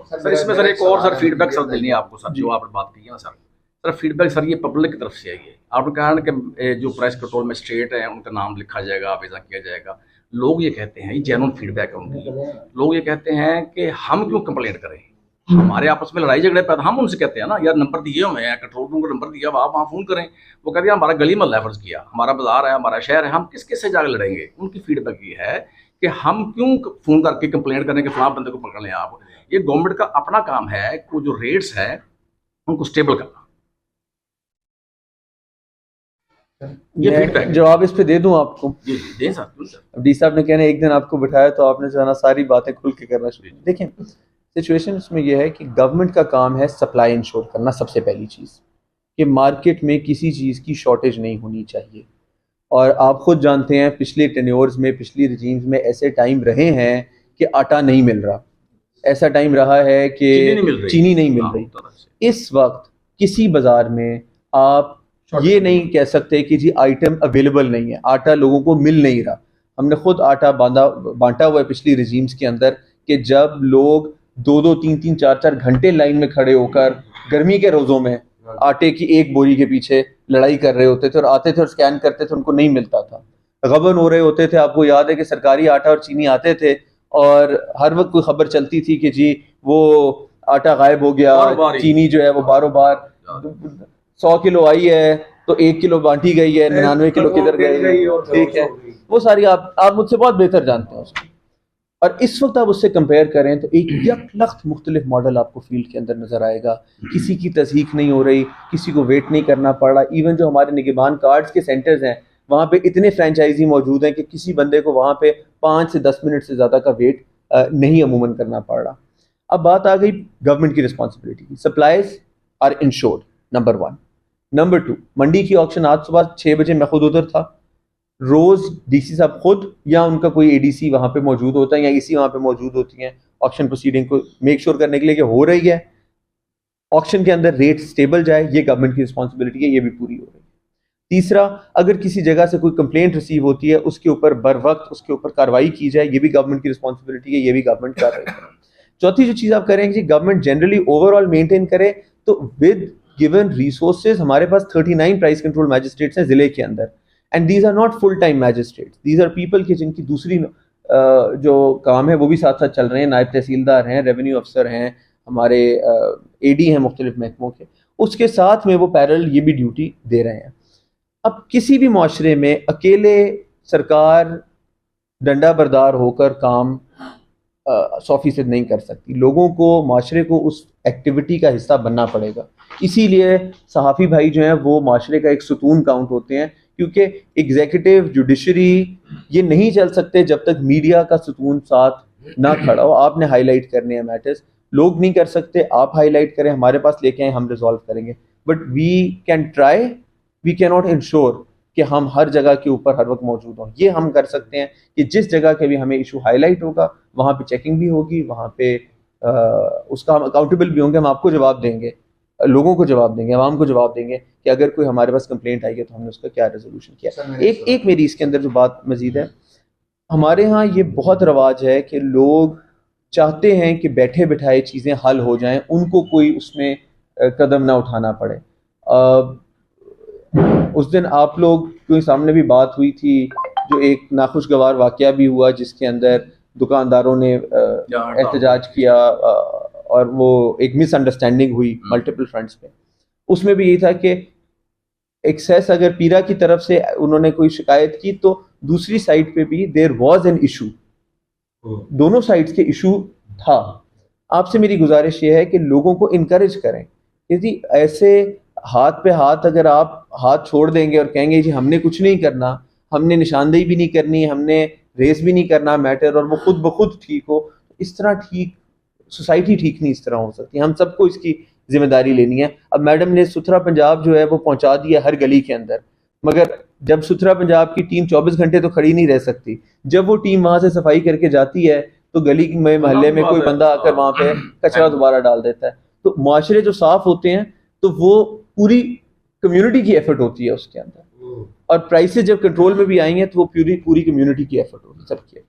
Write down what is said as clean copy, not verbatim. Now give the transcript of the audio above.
Sir इसमें sir एक और सर फीडबैक सर देनी है आपको सर, जो आपने बात की है ना सर फीडबैक सर ये पब्लिक की तरफ से है। ये आपने कहा ना कि जो प्राइस कंट्रोल में स्टेट है उनका नाम लिखा जाएगा, आवेदन किया जाएगा। लोग ये कहते हैं, ये जेन्युइन फीडबैक है उनकी, लोग ये कहते हैं कि हम क्यों कंप्लेंट करें, हमारे आपस में लड़ाई झगड़े पैदा, हम उनसे कहते हैं ना यार नंबर दिए हुए हैं, कंट्रोल रूम को नंबर दिया, आप वहाँ फ़ोन करें। वो कहते हैं हमारा गली मोहल्ला है, फर्ज किया हमारा बाजार है, हमारा शहर है, हम किस किस से जाकर लड़ेंगे। उनकी फीडबैक ये है कि हम क्यों फ़ोन करके कंप्लेंट करें कि फलां बंदे को पकड़ लें आप। ये गवर्नमेंट का अपना काम है कि जो रेट्स है उनको स्टेबल करना। ये फीडबैक जवाब इस पे दे दूं आपको? जी दें सर। डी साहब ने कहना एक दिन आपको बिठाया तो आपने जो है ना सारी बातें खुल के करना शुरू। देखें सिचुएशन इसमें यह है कि गवर्नमेंट का काम है सप्लाई इंश्योर करना। सबसे पहली चीज़ कि मार्केट में किसी चीज़ की शॉर्टेज नहीं होनी चाहिए। और आप खुद जानते हैं पिछले टेन्योर्स में, पिछली रिजीम्स में ऐसे टाइम रहे हैं कि आटा नहीं मिल रहा, ऐसा टाइम रहा है कि चीनी नहीं मिल रही। इस वक्त किसी बाजार में आप ये नहीं कह सकते कि जी आइटम अवेलेबल नहीं है, आटा लोगों को मिल नहीं रहा। हमने खुद आटा बांटा हुआ है पिछली रिजीम्स के अंदर कि जब लोग 2-2, 3-3, 4-4 घंटे लाइन में खड़े होकर गर्मी के रोज़ों में आटे की एक बोरी के पीछे लड़ाई कर रहे होते थे और आते थे और स्कैन करते थे, उनको नहीं मिलता था, गबन हो रहे होते थे। आपको याद है कि सरकारी आटा और चीनी आते थे और हर वक्त कोई खबर चलती थी कि जी वो आटा गायब हो गया, चीनी जो है वो बारों बार 100 किलो आई है तो 1 किलो बांटी गई है, 99 किलो किधर गए, ठीक है। वो सारी आप मुझसे बहुत बेहतर जानते हैं उसको। और इस वक्त आप उससे कंपेयर करें तो एक यकलख्त मुख्तलिफ मॉडल आपको फील्ड के अंदर नजर आएगा। किसी की तस्दीक नहीं हो रही, किसी को वेट नहीं करना पड़ रहा। इवन जो हमारे निगहबान कार्ड्स के सेंटर्स हैं वहाँ पे इतने फ्रेंचाइजी मौजूद हैं कि किसी बंदे को वहाँ पे 5 से 10 मिनट से ज़्यादा का वेट नहीं अमूमन करना पड़ रहा। अब बात आ गई गवर्नमेंट की रिस्पॉन्सिबिलिटी की। Supplies are insured, number 1। Number 2, मंडी की ऑक्शन आज सुबह 6 बजे मैं खुद उधर था। रोज डीसी साहब खुद या उनका कोई एडीसी वहां पे मौजूद होता है या इसी वहां पे मौजूद होती हैं ऑक्शन प्रोसीडिंग को मेक श्योर करने के लिए कि हो रही है, ऑक्शन के अंदर रेट स्टेबल जाए। ये गवर्नमेंट की रिस्पॉन्सिबिलिटी है, ये भी पूरी हो रही है। तीसरा, अगर किसी जगह से कोई कंप्लेंट रिसीव होती है उसके ऊपर बर वक्त उसके ऊपर कार्रवाई की जाए, ये भी गवर्नमेंट की रिस्पॉन्सिबिलिटी है, ये भी गवर्नमेंट कर रही है। चौथी जो चीज आप करेंगे, गवर्नमेंट जनरली ओवरऑल मेंटेन करे तो विद गिवन रिसोर्सेज हमारे पास 39 प्राइस कंट्रोल मैजिस्ट्रेट्स हैं जिले के अंदर। And these are not full time magistrates, these are people के जिनकी दूसरी जो काम है वो भी साथ साथ चल रहे हैं। नायब तहसीलदार हैं, रेवेन्यू अफसर हैं, हमारे एडी हैं मुख्तलिफ महकमों के, उसके साथ में वो पैरेलल ये भी ड्यूटी दे रहे हैं। अब किसी भी माशरे में अकेले सरकार डंडा बरदार होकर काम 100% नहीं कर सकती। लोगों को, माशरे को उस एक्टिविटी का हिस्सा बनना पड़ेगा। इसीलिए सहाफ़ी भाई जो हैं वो माशरे का एक सुतून काउंट होते हैं, क्योंकि एग्जीक्यूटिव, जुडिशरी ये नहीं चल सकते जब तक मीडिया का सुतून साथ ना खड़ा हो। आपने हाईलाइट करने हैं मैटर्स, लोग नहीं कर सकते, आप हाईलाइट करें, हमारे पास लेके आए, हम रिजॉल्व करेंगे। But we can try, we can not insure कि हम हर जगह के ऊपर हर वक्त मौजूद हों। ये हम कर सकते हैं कि जिस जगह के भी हमें इशू हाईलाइट होगा वहाँ पे चेकिंग भी होगी, वहाँ पे उसका हम अकाउंटेबल भी होंगे, हम आपको जवाब देंगे, लोगों को जवाब देंगे, आवाम को जवाब देंगे कि अगर कोई हमारे पास कंप्लेंट आई है तो हमने उसका क्या रेजोल्यूशन किया। एक मेरी इसके अंदर जो बात मजीद है, हमारे यहाँ ये बहुत रवाज है कि लोग चाहते हैं कि बैठे बिठाए चीज़ें हल हो जाएं, उनको कोई उसमें कदम ना उठाना पड़े। उस दिन आप लोग के सामने भी बात हुई थी, जो एक नाखुशगवार वाकया भी हुआ जिसके अंदर दुकानदारों ने एहतजाज किया और वो एक मिसअंडरस्टैंडिंग हुई मल्टीपल फ्रंट्स पे। उसमें भी यही था कि एक्सेस अगर पीरा की तरफ से उन्होंने कोई शिकायत की तो दूसरी साइड पे भी देयर वाज एन इशू, दोनों साइड्स के इशू था। आपसे मेरी गुजारिश ये है कि लोगों को इनकरेज करें, यदि ऐसे हाथ पे हाथ अगर आप हाथ छोड़ देंगे और कहेंगे जी हमने कुछ नहीं करना, हमने निशानदेही भी नहीं करनी, हमने रेस भी नहीं करना मैटर, और वो खुद ब खुद ठीक हो, इस तरह ठीक सोसाइटी ठीक नहीं इस तरह हो सकती। हम सबको इसकी जिम्मेदारी लेनी है। अब मैडम ने सुथरा पंजाब जो है वो पहुंचा दिया हर गली के अंदर, मगर जब सुथरा पंजाब की टीम 24 घंटे तो खड़ी नहीं रह सकती। जब वो टीम वहां से सफाई करके जाती है तो गली में, मोहल्ले में कोई बंदा आकर वहां पे कचरा दोबारा डाल देता है। तो मुआशरे जो साफ होते हैं तो वो पूरी कम्युनिटी की एफर्ट होती है उसके अंदर, और प्राइसेस जब कंट्रोल में भी आई हैं तो वो पूरी कम्युनिटी की एफर्ट होगी सबकी।